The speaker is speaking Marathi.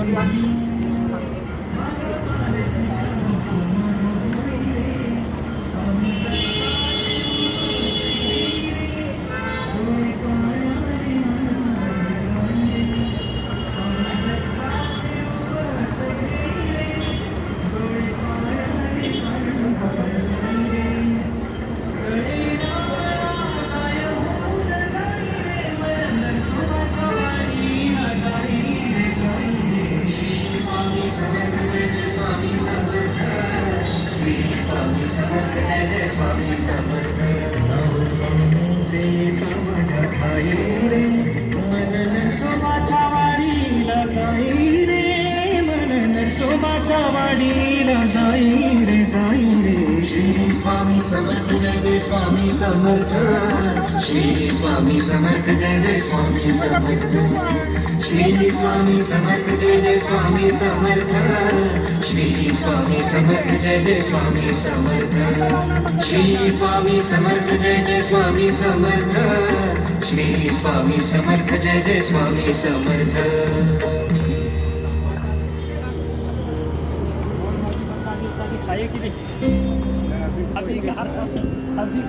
स्वामी समर्थ जय जय स्वामी समर्थ नाव स्वामींचे एका माझ्या ठाई रे मनन सोमाच्या वाडीला जाई रे मनन सोमाच्या वाडीला जाई रे श्री स्वामी समर्थ जय जय स्वामी समर्थ श्री स्वामी समर्थ जय जय स्वामी समर्थ श्री स्वामी समर्थ जय जय स्वामी समर्थ श्री स्वामी समर्थ जय जय स्वामी समर्थ श्री स्वामी समर्थ जय जय स्वामी समर्थ श्री स्वामी समर्थ जय जय स्वामी समर्थ खाइए कि नहीं अभी घर अभी